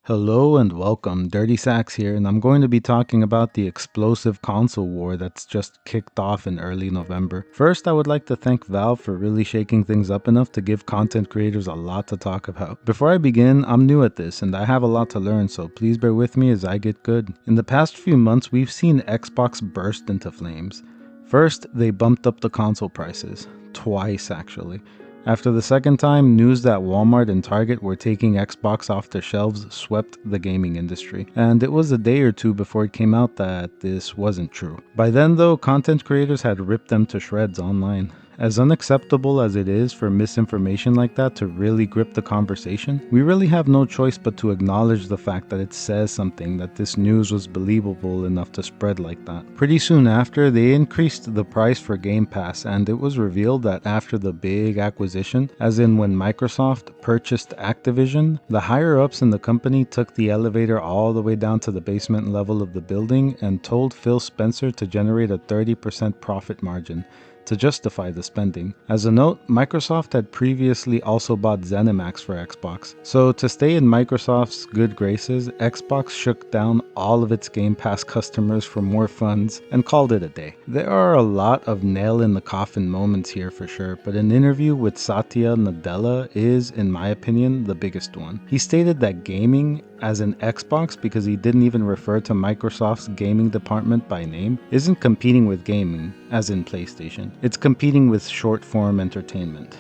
Hello and welcome, Dirty Sacks here, and I'm going to be talking about the explosive console war that's just kicked off in early November. First, I would like to thank Valve for really shaking things up enough to give content creators a lot to talk about. Before I begin, I'm new at this and I have a lot to learn, so please bear with me as I get good. In the past few months, we've seen Xbox burst into flames. First, they bumped up the console prices. Twice, actually. After the second time, news that Walmart and Target were taking Xbox off their shelves swept the gaming industry. And it was a day or two before it came out that this wasn't true. By then though, content creators had ripped them to shreds online. As unacceptable as it is for misinformation like that to really grip the conversation, we really have no choice but to acknowledge the fact that it says something that this news was believable enough to spread like that. Pretty soon after, they increased the price for Game Pass, and it was revealed that after the big acquisition, as in when Microsoft purchased Activision, the higher-ups in the company took the elevator all the way down to the basement level of the building and told Phil Spencer to generate a 30% profit margin to justify the spending. As a note, Microsoft had previously also bought ZeniMax for Xbox, so to stay in Microsoft's good graces, Xbox shook down all of its Game Pass customers for more funds and called it a day. There are a lot of nail-in-the-coffin moments here for sure, but an interview with Satya Nadella is, in my opinion, the biggest one. He stated that gaming as an Xbox, because he didn't even refer to Microsoft's gaming department by name, isn't competing with gaming, as in PlayStation. It's competing with short-form entertainment.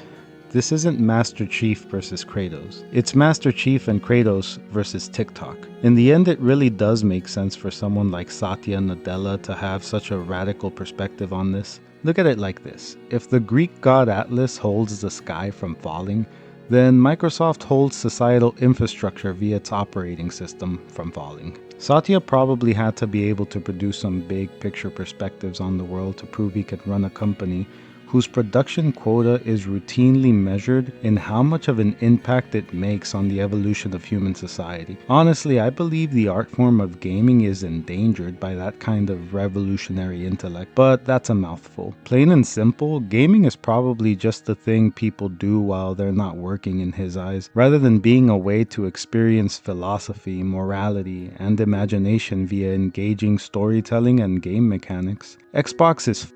This isn't Master Chief versus Kratos. It's Master Chief and Kratos versus TikTok. In the end, it really does make sense for someone like Satya Nadella to have such a radical perspective on this. Look at it like this. If the Greek god Atlas holds the sky from falling, then Microsoft holds societal infrastructure via its operating system from falling. Satya probably had to be able to produce some big picture perspectives on the world to prove he could run a company whose production quota is routinely measured in how much of an impact it makes on the evolution of human society. Honestly, I believe the art form of gaming is endangered by that kind of revolutionary intellect, but that's a mouthful. Plain and simple, gaming is probably just the thing people do while they're not working in his eyes, rather than being a way to experience philosophy, morality, and imagination via engaging storytelling and game mechanics. Xbox is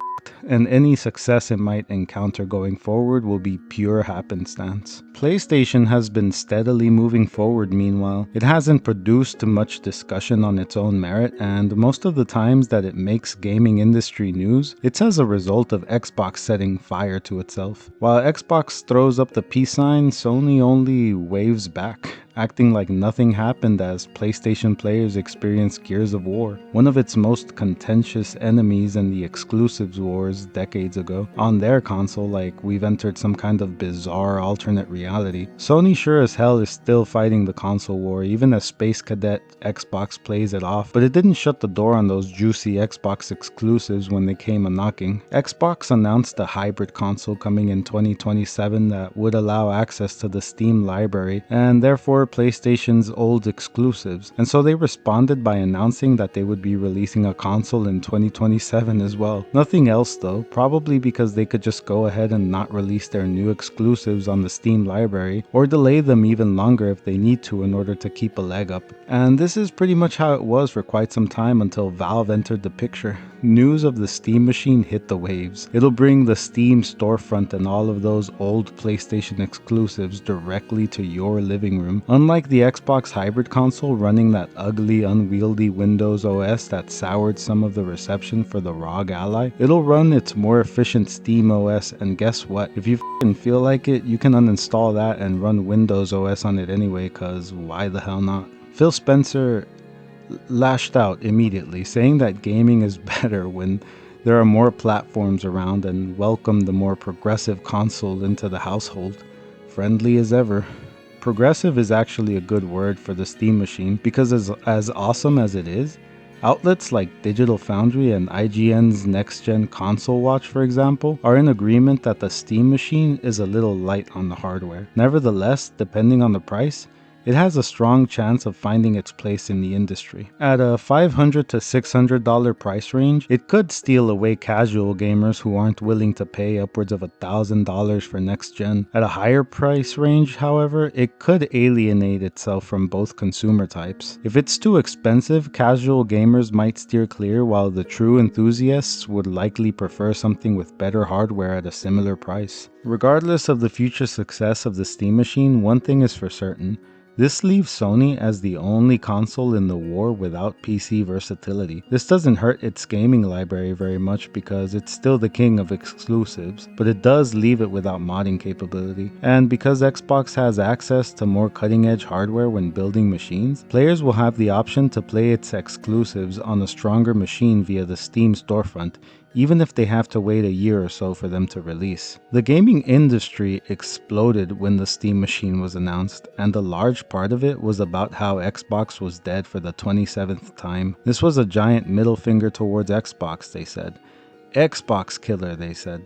and any success it might encounter going forward will be pure happenstance. PlayStation has been steadily moving forward meanwhile. It hasn't produced much discussion on its own merit, and most of the times that it makes gaming industry news, it's as a result of Xbox setting fire to itself. While Xbox throws up the peace sign, Sony only waves back, acting like nothing happened as PlayStation players experienced Gears of War, one of its most contentious enemies in the exclusives wars decades ago, on their console like we've entered some kind of bizarre alternate reality. Sony sure as hell is still fighting the console war, even as Space Cadet Xbox plays it off, but it didn't shut the door on those juicy Xbox exclusives when they came a-knocking. Xbox announced a hybrid console coming in 2027 that would allow access to the Steam library, and therefore PlayStation's old exclusives, and so they responded by announcing that they would be releasing a console in 2027 as well. Nothing else though, probably because they could just go ahead and not release their new exclusives on the Steam library, or delay them even longer if they need to in order to keep a leg up. And this is pretty much how it was for quite some time until Valve entered the picture. News of the Steam machine hit the waves. It'll bring the Steam storefront and all of those old PlayStation exclusives directly to your living room. Unlike the Xbox hybrid console running that ugly, unwieldy Windows OS that soured some of the reception for the ROG Ally, it'll run its more efficient Steam OS, and guess what? If you feel like it, you can uninstall that and run Windows OS on it anyway, cause why the hell not? Phil Spencer lashed out immediately, saying that gaming is better when there are more platforms around, and welcomed the more progressive console into the household. Friendly as ever. Progressive is actually a good word for the Steam machine, because as awesome as it is, outlets like Digital Foundry and IGN's next-gen console watch, for example, are in agreement that the Steam machine is a little light on the hardware. Nevertheless, depending on the price, it has a strong chance of finding its place in the industry. At a $500 to $600 price range, it could steal away casual gamers who aren't willing to pay upwards of $1,000 for next gen. At a higher price range, however, it could alienate itself from both consumer types. If it's too expensive, casual gamers might steer clear, while the true enthusiasts would likely prefer something with better hardware at a similar price. Regardless of the future success of the Steam Machine, one thing is for certain. This leaves Sony as the only console in the war without PC versatility. This doesn't hurt its gaming library very much because it's still the king of exclusives, but it does leave it without modding capability. And because Xbox has access to more cutting-edge hardware when building machines, players will have the option to play its exclusives on a stronger machine via the Steam storefront, even if they have to wait a year or so for them to release. The gaming industry exploded when the Steam Machine was announced, and a large part of it was about how Xbox was dead for the 27th time. This was a giant middle finger towards Xbox, they said. Xbox killer, they said.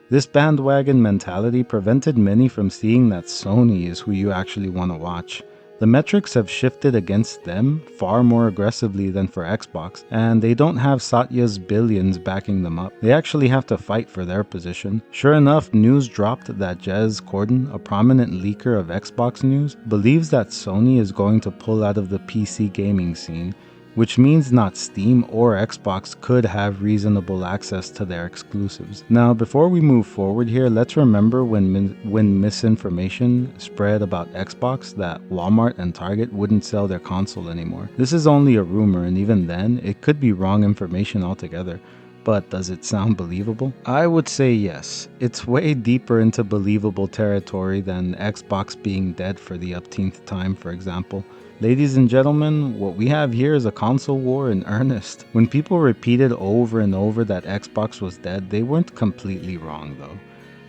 This bandwagon mentality prevented many from seeing that Sony is who you actually want to watch. The metrics have shifted against them far more aggressively than for Xbox, and they don't have Satya's billions backing them up. They actually have to fight for their position. Sure enough, news dropped that Jez Corden, a prominent leaker of Xbox news, believes that Sony is going to pull out of the PC gaming scene, which means not Steam or Xbox could have reasonable access to their exclusives. Now, before we move forward here, let's remember when misinformation spread about Xbox that Walmart and Target wouldn't sell their console anymore. This is only a rumor, and even then, it could be wrong information altogether. But does it sound believable? I would say yes. It's way deeper into believable territory than Xbox being dead for the upteenth time, for example. Ladies and gentlemen, what we have here is a console war in earnest. When people repeated over and over that Xbox was dead, they weren't completely wrong though.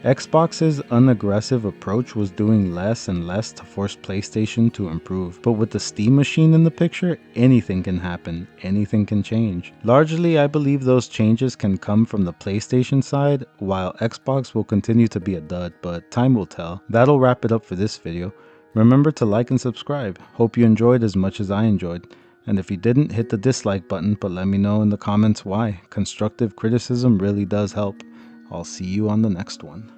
Xbox's unaggressive approach was doing less and less to force PlayStation to improve. But with the Steam Machine in the picture, anything can happen, anything can change. Largely, I believe those changes can come from the PlayStation side, while Xbox will continue to be a dud, but time will tell. That'll wrap it up for this video. Remember to like and subscribe. Hope you enjoyed as much as I enjoyed. And if you didn't, hit the dislike button, but let me know in the comments why. Constructive criticism really does help. I'll see you on the next one.